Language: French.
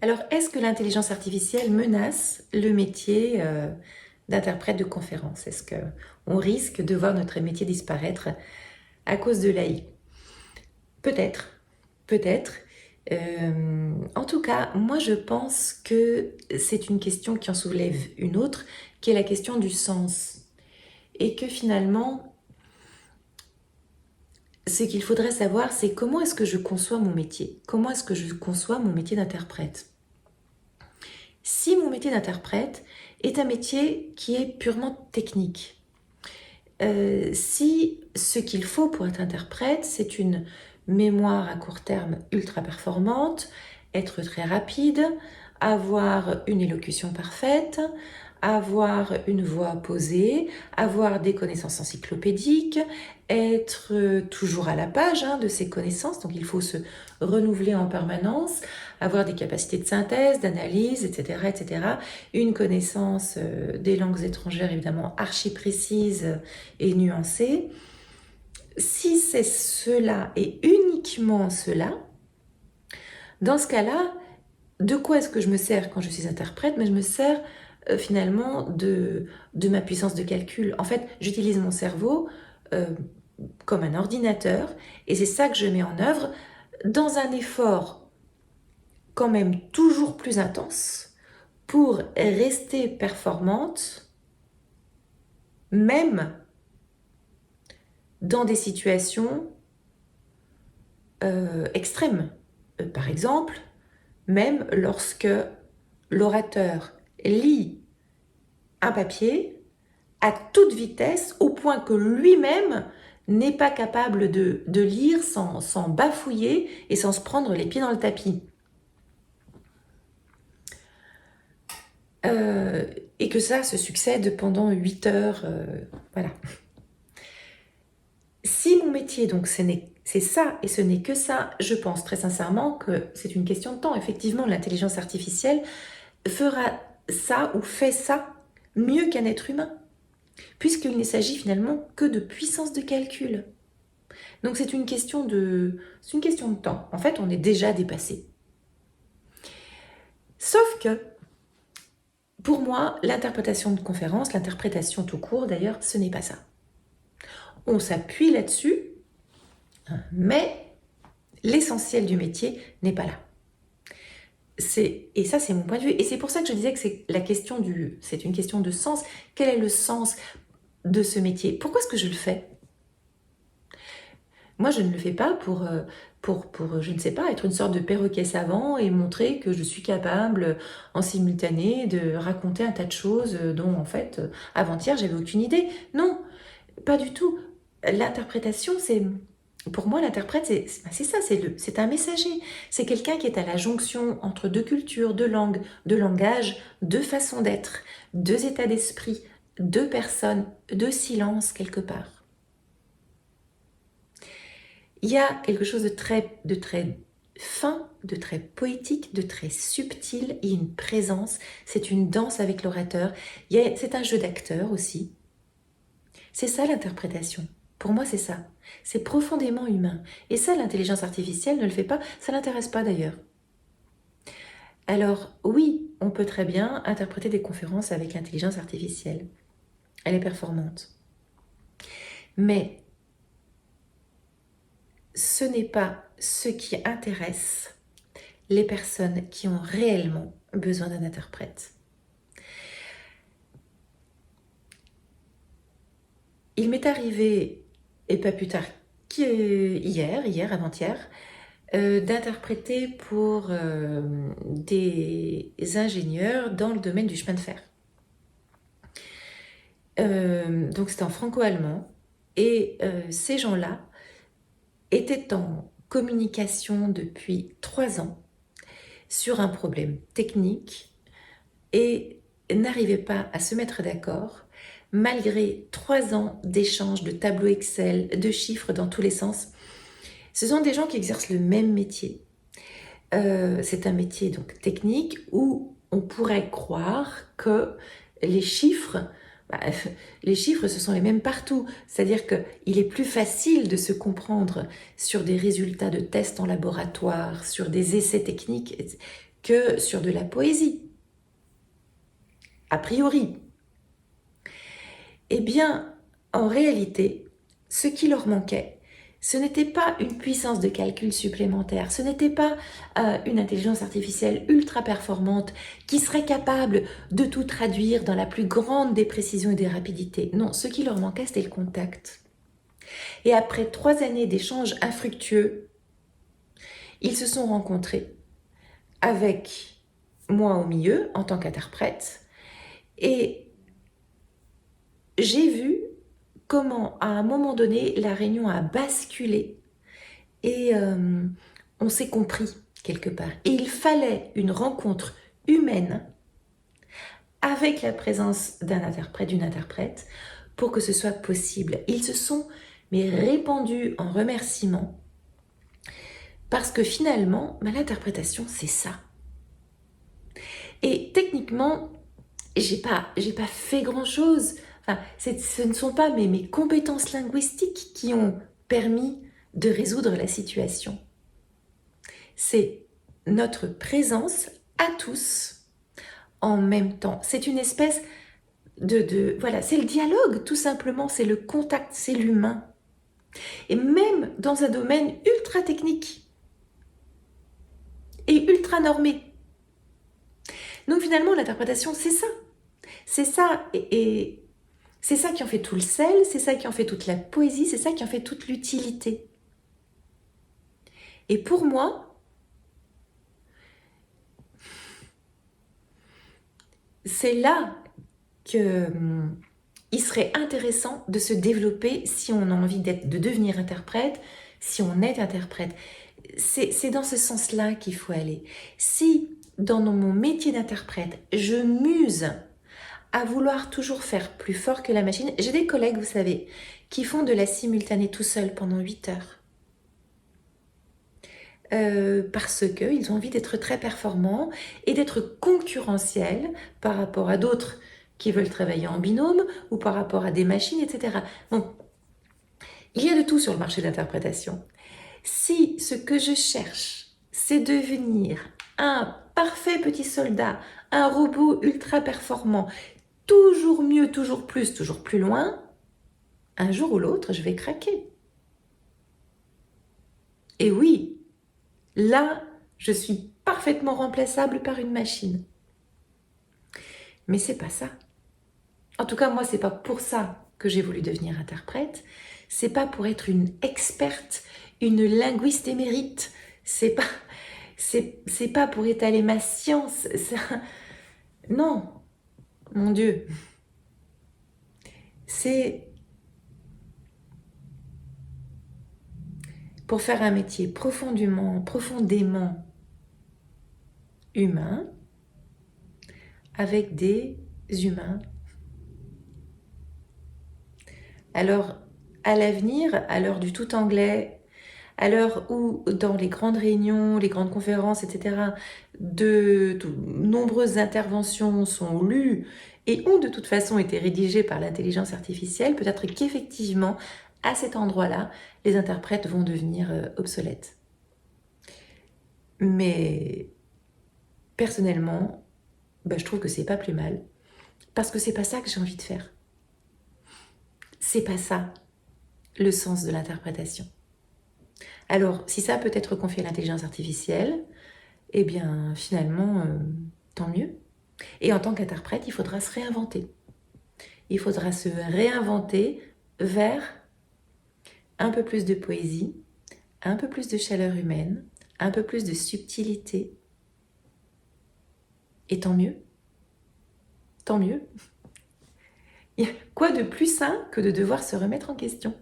Alors, est-ce que l'intelligence artificielle menace le métier d'interprète de conférence? Est-ce qu'on risque de voir notre métier disparaître à cause de l'AI? Peut-être, peut-être. En tout cas, moi je pense que c'est une question qui en soulève une autre, qui est la question du sens. Et que finalement, ce qu'il faudrait savoir, c'est comment est-ce que je conçois mon métier? Comment est-ce que je conçois mon métier d'interprète? Si mon métier d'interprète est un métier qui est purement technique, si ce qu'il faut pour être interprète, c'est une mémoire à court terme ultra performante, être très rapide, avoir une élocution parfaite, avoir une voix posée, avoir des connaissances encyclopédiques, être toujours à la page de ses connaissances, donc il faut se renouveler en permanence, avoir des capacités de synthèse, d'analyse, etc., etc., une connaissance des langues étrangères évidemment archi précise et nuancée. Si c'est cela et uniquement cela, dans ce cas-là, de quoi est-ce que je me sers quand je suis interprète? Mais je me sers finalement de ma puissance de calcul. En fait, j'utilise mon cerveau euh, comme un ordinateur et c'est ça que je mets en œuvre dans un effort quand même toujours plus intense pour rester performante, même dans des situations extrêmes. Par exemple, même lorsque l'orateur lit un papier à toute vitesse, au point que lui-même n'est pas capable de lire sans bafouiller et sans se prendre les pieds dans le tapis. Et que ça se succède pendant 8 heures. Voilà. Si mon métier, donc, c'est ça et ce n'est que ça, je pense très sincèrement que c'est une question de temps. Effectivement, l'intelligence artificielle fera ça ou fait ça mieux qu'un être humain, puisqu'il ne s'agit finalement que de puissance de calcul. Donc c'est une question de temps. En fait, on est déjà dépassé. Sauf que, pour moi, l'interprétation de conférence, l'interprétation tout court d'ailleurs, ce n'est pas ça. On s'appuie là-dessus, mais l'essentiel du métier n'est pas là. Et ça, c'est mon point de vue. Et c'est pour ça que je disais que c'est une question de sens. Quel est le sens de ce métier? Pourquoi est-ce que je le fais? Moi, je ne le fais pas pour, je ne sais pas, être une sorte de perroquet savant et montrer que je suis capable, en simultané, de raconter un tas de choses dont, en fait, avant-hier, j'avais aucune idée. Non, pas du tout. L'interprétation, pour moi, l'interprète, c'est ça, c'est un messager. C'est quelqu'un qui est à la jonction entre deux cultures, deux langues, deux langages, deux façons d'être, deux états d'esprit, deux personnes, deux silences quelque part. Il y a quelque chose de très fin, de très poétique, de très subtil. Il y a une présence, c'est une danse avec l'orateur. C'est un jeu d'acteur aussi. C'est ça l'interprétation. Pour moi, c'est ça. C'est profondément humain. Et ça, l'intelligence artificielle ne le fait pas. Ça l'intéresse pas d'ailleurs. Alors oui, on peut très bien interpréter des conférences avec l'intelligence artificielle. Elle est performante. Mais ce n'est pas ce qui intéresse les personnes qui ont réellement besoin d'un interprète. Il m'est arrivé, et pas plus tard qu'hier, avant-hier, d'interpréter pour des ingénieurs dans le domaine du chemin de fer. Donc c'était en franco-allemand, et ces gens-là étaient en communication depuis 3 ans sur un problème technique et n'arrivaient pas à se mettre d'accord malgré 3 ans d'échanges de tableaux Excel, de chiffres dans tous les sens. Ce sont des gens qui exercent le même métier. C'est un métier donc technique où on pourrait croire que les chiffres, les chiffres ce sont les mêmes partout. C'est-à-dire qu'il est plus facile de se comprendre sur des résultats de tests en laboratoire, sur des essais techniques, que sur de la poésie, a priori. Eh bien, en réalité, ce qui leur manquait, ce n'était pas une puissance de calcul supplémentaire, ce n'était pas une intelligence artificielle ultra performante qui serait capable de tout traduire dans la plus grande des précisions et des rapidités. Non, ce qui leur manquait, c'était le contact. Et après 3 années d'échanges infructueux, ils se sont rencontrés avec moi au milieu en tant qu'interprète et j'ai vu comment à un moment donné la réunion a basculé et on s'est compris quelque part. Et il fallait une rencontre humaine avec la présence d'un interprète, d'une interprète, pour que ce soit possible. Ils se sont répandus en remerciements parce que finalement, l'interprétation, c'est ça. Et techniquement, j'ai pas fait grand-chose. Enfin, ce ne sont pas mes compétences linguistiques qui ont permis de résoudre la situation. C'est notre présence à tous en même temps. C'est une espèce voilà, c'est le dialogue tout simplement, c'est le contact, c'est l'humain. Et même dans un domaine ultra technique et ultra normé. Donc finalement, l'interprétation, c'est ça. C'est ça, et c'est ça qui en fait tout le sel, c'est ça qui en fait toute la poésie, c'est ça qui en fait toute l'utilité. Et pour moi, c'est là que il serait intéressant de se développer si on a envie de devenir interprète, si on est interprète. C'est dans ce sens-là qu'il faut aller. Si dans mon métier d'interprète, je muse à vouloir toujours faire plus fort que la machine, j'ai des collègues, vous savez, qui font de la simultanée tout seuls pendant 8 heures. Parce qu'ils ont envie d'être très performants et d'être concurrentiels par rapport à d'autres qui veulent travailler en binôme ou par rapport à des machines, etc. Donc, il y a de tout sur le marché d'interprétation. Si ce que je cherche, c'est devenir un parfait petit soldat, un robot ultra performant, toujours mieux, toujours plus loin, un jour ou l'autre, je vais craquer. Et oui, là, je suis parfaitement remplaçable par une machine. Mais c'est pas ça. En tout cas, moi, c'est pas pour ça que j'ai voulu devenir interprète. C'est pas pour être une experte, une linguiste émérite. C'est pas pour étaler ma science. Non, mon Dieu. C'est pour faire un métier profondément humain, avec des humains. Alors, à l'avenir, à l'heure du tout anglais, à l'heure où dans les grandes réunions, les grandes conférences, etc., de nombreuses interventions sont lues et ont de toute façon été rédigées par l'intelligence artificielle, peut-être qu'effectivement, à cet endroit-là, les interprètes vont devenir obsolètes. Mais personnellement, je trouve que c'est pas plus mal, parce que c'est pas ça que j'ai envie de faire. C'est pas ça le sens de l'interprétation. Alors, si ça peut être confié à l'intelligence artificielle, eh bien, finalement, tant mieux. Et en tant qu'interprète, il faudra se réinventer. Il faudra se réinventer vers un peu plus de poésie, un peu plus de chaleur humaine, un peu plus de subtilité. Et tant mieux. Tant mieux. Quoi de plus sain que de devoir se remettre en question ?